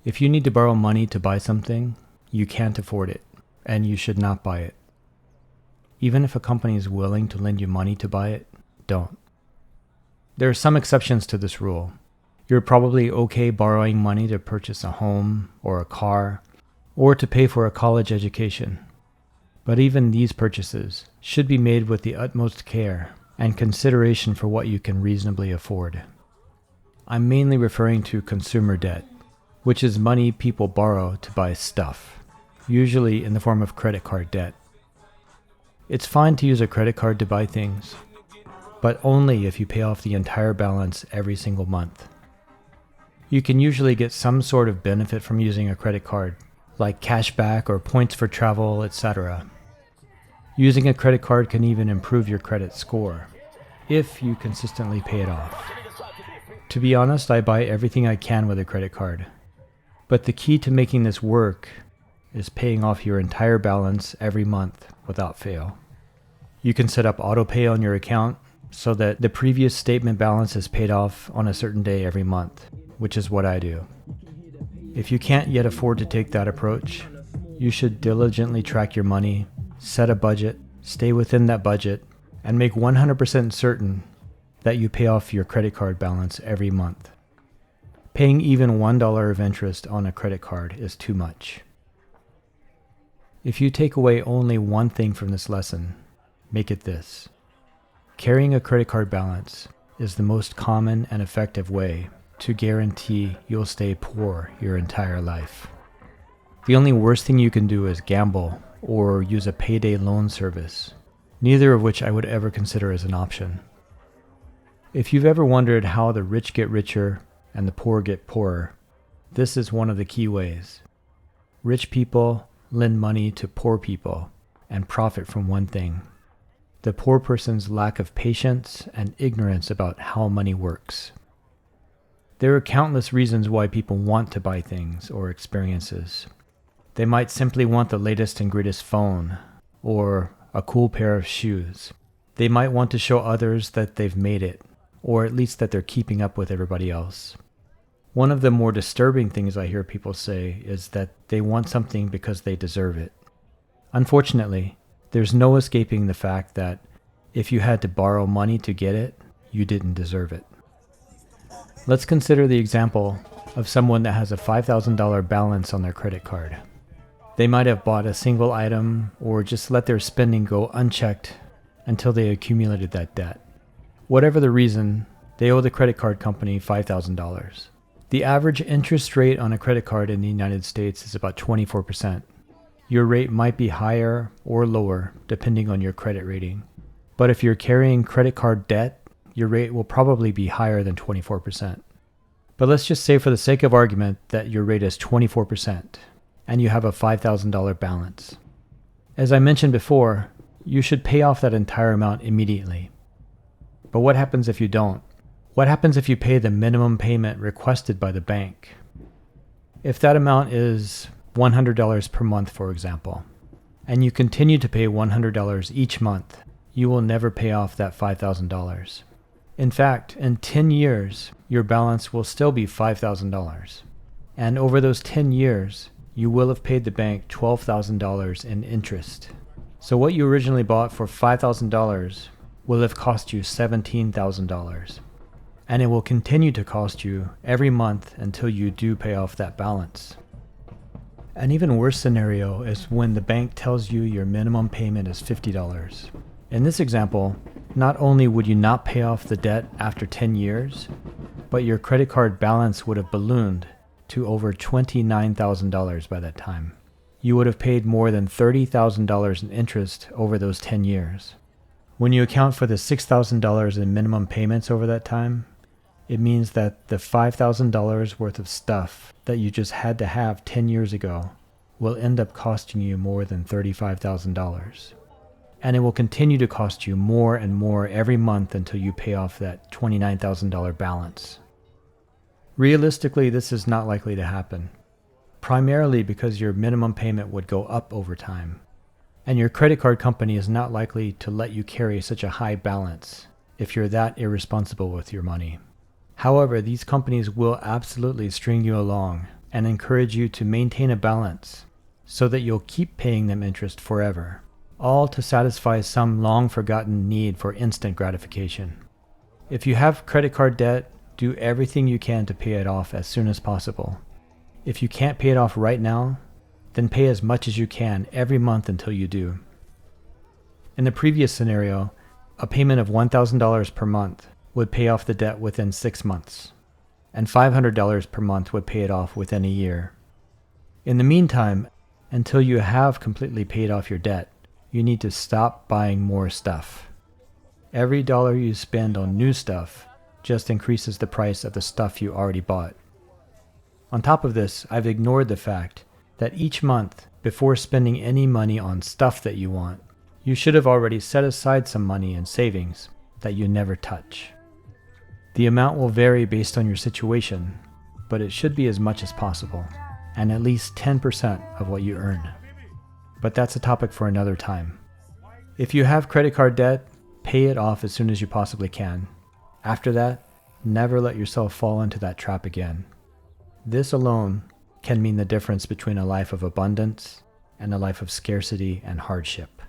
If you need to borrow money to buy something, you can't afford it, and you should not buy it. Even if a company is willing to lend you money to buy it, don't. There are some exceptions to this rule. You're probably okay borrowing money to purchase a home or a car, or to pay for a college education. But even these purchases should be made with the utmost care and consideration for what you can reasonably afford. I'm mainly referring to consumer debt, which is money people borrow to buy stuff, usually in the form of credit card debt. It's fine to use a credit card to buy things, but only if you pay off the entire balance every single month. You can usually get some sort of benefit from using a credit card, like cashback or points for travel, etc. Using a credit card can even improve your credit score, if you consistently pay it off. To be honest, I buy everything I can with a credit card. But the key to making this work is paying off your entire balance every month without fail. You can set up auto pay on your account so that the previous statement balance is paid off on a certain day every month, which is what I do. If you can't yet afford to take that approach, you should diligently track your money, set a budget, stay within that budget, and make 100% certain that you pay off your credit card balance every month. Paying even $1 of interest on a credit card is too much. If you take away only one thing from this lesson, make it this. Carrying a credit card balance is the most common and effective way to guarantee you'll stay poor your entire life. The only worst thing you can do is gamble or use a payday loan service, neither of which I would ever consider as an option. If you've ever wondered how the rich get richer and the poor get poorer, this is one of the key ways. Rich people lend money to poor people and profit from one thing: the poor person's lack of patience and ignorance about how money works. There are countless reasons why people want to buy things or experiences. They might simply want the latest and greatest phone or a cool pair of shoes. They might want to show others that they've made it, or at least that they're keeping up with everybody else. One of the more disturbing things I hear people say is that they want something because they deserve it. Unfortunately, there's no escaping the fact that if you had to borrow money to get it, you didn't deserve it. Let's consider the example of someone that has a $5,000 balance on their credit card. They might have bought a single item or just let their spending go unchecked until they accumulated that debt. Whatever the reason, they owe the credit card company $5,000. The average interest rate on a credit card in the United States is about 24%. Your rate might be higher or lower depending on your credit rating. But if you're carrying credit card debt, your rate will probably be higher than 24%. But let's just say for the sake of argument that your rate is 24% and you have a $5,000 balance. As I mentioned before, you should pay off that entire amount immediately. But what happens if you don't? What happens if you pay the minimum payment requested by the bank? If that amount is $100 per month, for example, and you continue to pay $100 each month, you will never pay off that $5,000. In fact, in 10 years, your balance will still be $5,000. And over those 10 years, you will have paid the bank $12,000 in interest. So what you originally bought for $5,000 will have cost you $17,000. And it will continue to cost you every month until you do pay off that balance. An even worse scenario is when the bank tells you your minimum payment is $50. In this example, not only would you not pay off the debt after 10 years, but your credit card balance would have ballooned to over $29,000 by that time. You would have paid more than $30,000 in interest over those 10 years. When you account for the $6,000 in minimum payments over that time, it means that the $5,000 worth of stuff that you just had to have 10 years ago will end up costing you more than $35,000. And it will continue to cost you more and more every month until you pay off that $29,000 balance. Realistically, this is not likely to happen, primarily because your minimum payment would go up over time, and your credit card company is not likely to let you carry such a high balance if you're that irresponsible with your money. However, these companies will absolutely string you along and encourage you to maintain a balance so that you'll keep paying them interest forever, all to satisfy some long-forgotten need for instant gratification. If you have credit card debt, do everything you can to pay it off as soon as possible. If you can't pay it off right now, then pay as much as you can every month until you do. In the previous scenario, a payment of $1,000 per month would pay off the debt within 6 months, and $500 per month would pay it off within a year. In the meantime, until you have completely paid off your debt, you need to stop buying more stuff. Every dollar you spend on new stuff just increases the price of the stuff you already bought. On top of this, I've ignored the fact that each month, before spending any money on stuff that you want, you should have already set aside some money in savings that you never touch. The amount will vary based on your situation, but it should be as much as possible, and at least 10% of what you earn. But that's a topic for another time. If you have credit card debt, pay it off as soon as you possibly can. After that, never let yourself fall into that trap again. This alone can mean the difference between a life of abundance and a life of scarcity and hardship.